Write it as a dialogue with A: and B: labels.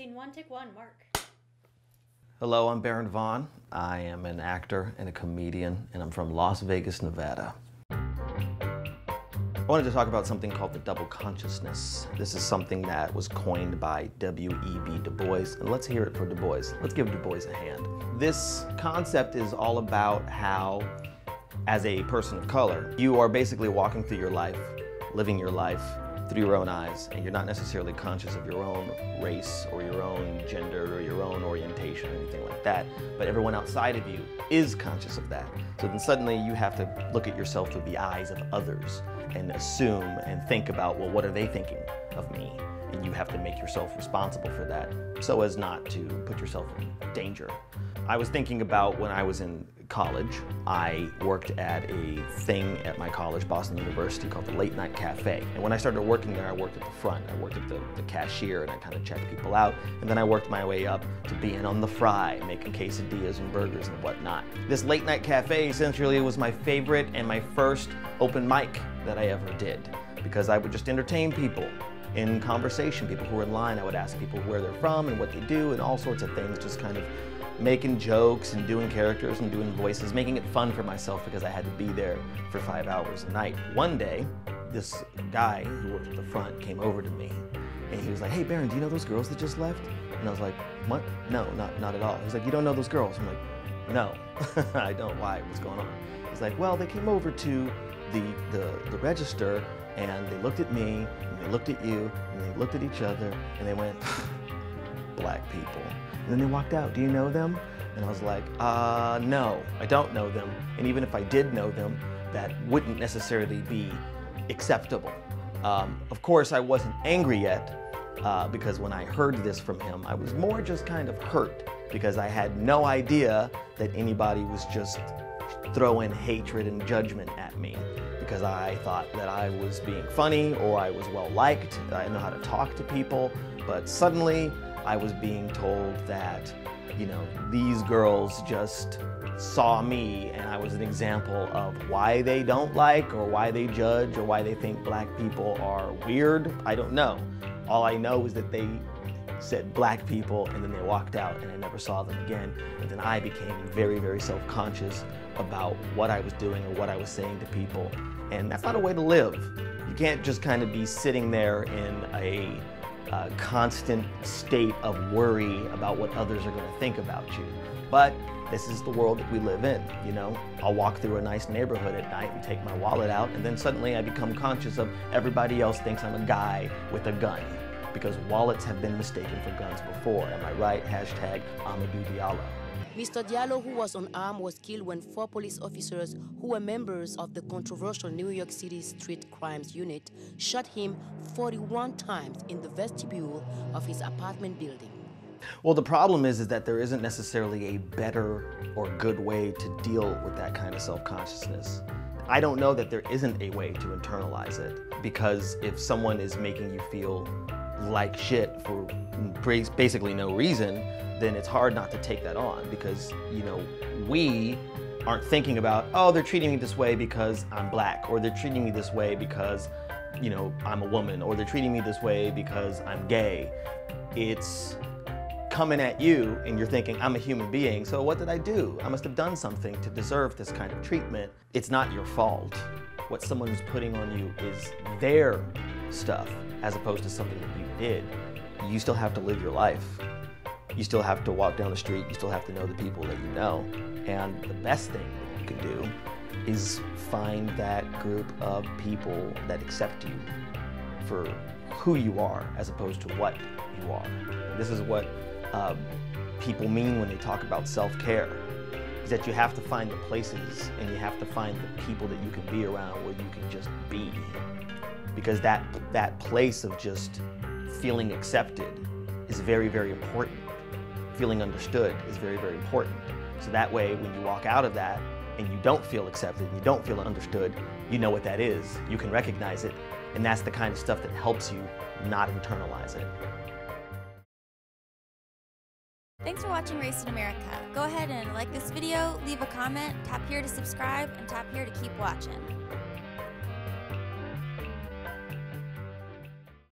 A: Scene one, take one, Mark.
B: Hello, I'm Vaughn. I am an actor and a comedian, and I'm from Las Vegas, Nevada. I wanted to talk about something called the double consciousness. This is something that was coined by W.E.B. Du Bois, and let's hear it for Du Bois. Let's give Du Bois a hand. This concept is all about how, as a person of color, you are basically walking through your life, living your life through your own eyes, and you're not necessarily conscious of your own race or your own gender or your own orientation or anything like that, but everyone outside of you is conscious of that. So then suddenly you have to look at yourself through the eyes of others and assume and think about, well, what are they thinking of me? And you have to make yourself responsible for that so as not to put yourself in danger. I was thinking about when I was in college, I worked at a thing at my college, Boston University, called the Late Night Cafe. And when I started working there, I worked at the front. I worked at the cashier, and I kind of checked people out. And then I worked my way up to being on the fry, making quesadillas and burgers and whatnot. This Late Night Cafe essentially was my favorite and my first open mic that I ever did, because I would just entertain people in conversation. People who were in line, I would ask people where they're from and what they do and all sorts of things, just kind of making jokes and doing characters and doing voices, making it fun for myself because I had to be there for 5 hours a night. One day, this guy who worked at the front came over to me and he was like, "Hey Baron, do you know those girls that just left?" And I was like, "What? No, not at all." He's like, "You don't know those girls?" I'm like, "No, I don't. Why? What's going on?" He's like, "Well, they came over to the register and they looked at me and they looked at you and they looked at each other and they went, black people. And then they walked out. Do you know them?" And I was like, no, I don't know them. And even if I did know them, that wouldn't necessarily be acceptable. Of course, I wasn't angry yet because when I heard this from him, I was more just kind of hurt because I had no idea that anybody was just throwing hatred and judgment at me, because I thought that I was being funny or I was well liked, I know how to talk to people, but suddenly I was being told that, you know, these girls just saw me and I was an example of why they don't like or why they judge or why they think black people are weird. I don't know. All I know is that they said black people and then they walked out and I never saw them again. And then I became very, very self-conscious about what I was doing or what I was saying to people. And that's not a way to live. You can't just kind of be sitting there in a constant state of worry about what others are going to think about you. But this is the world that we live in, you know? I'll walk through a nice neighborhood at night and take my wallet out, and then suddenly I become conscious of everybody else thinks I'm a guy with a gun, because wallets have been mistaken for guns before. Am I right? Hashtag Amadou Diallo.
C: Mr. Diallo, who was unarmed, was killed when 4 police officers who were members of the controversial New York City Street Crimes Unit shot him 41 times in the vestibule of his apartment building.
B: Well, the problem is that there isn't necessarily a better or good way to deal with that kind of self-consciousness. I don't know that there isn't a way to internalize it, because if someone is making you feel like shit for basically no reason, then it's hard not to take that on, because, you know, we aren't thinking about, oh, they're treating me this way because I'm black, or they're treating me this way because, you know, I'm a woman, or they're treating me this way because I'm gay. It's coming at you and you're thinking, I'm a human being, so what did I do? I must have done something to deserve this kind of treatment. It's not your fault. What someone is putting on you is their stuff, as opposed to something that you did. You still have to live your life. You still have to walk down the street, you still have to know the people that you know. And the best thing that you can do is find that group of people that accept you for who you are as opposed to what you are. And this is what people mean when they talk about self-care, is that you have to find the places and you have to find the people that you can be around where you can just be. Because that place of just feeling accepted is very, very important. Feeling understood is very, very important. So that way, when you walk out of that and you don't feel accepted and you don't feel understood, you know what that is. You can recognize it, and that's the kind of stuff that helps you not internalize it.
D: Thanks for watching Race in America. Go ahead and like this video, leave a comment, tap here to subscribe, and tap here to keep watching.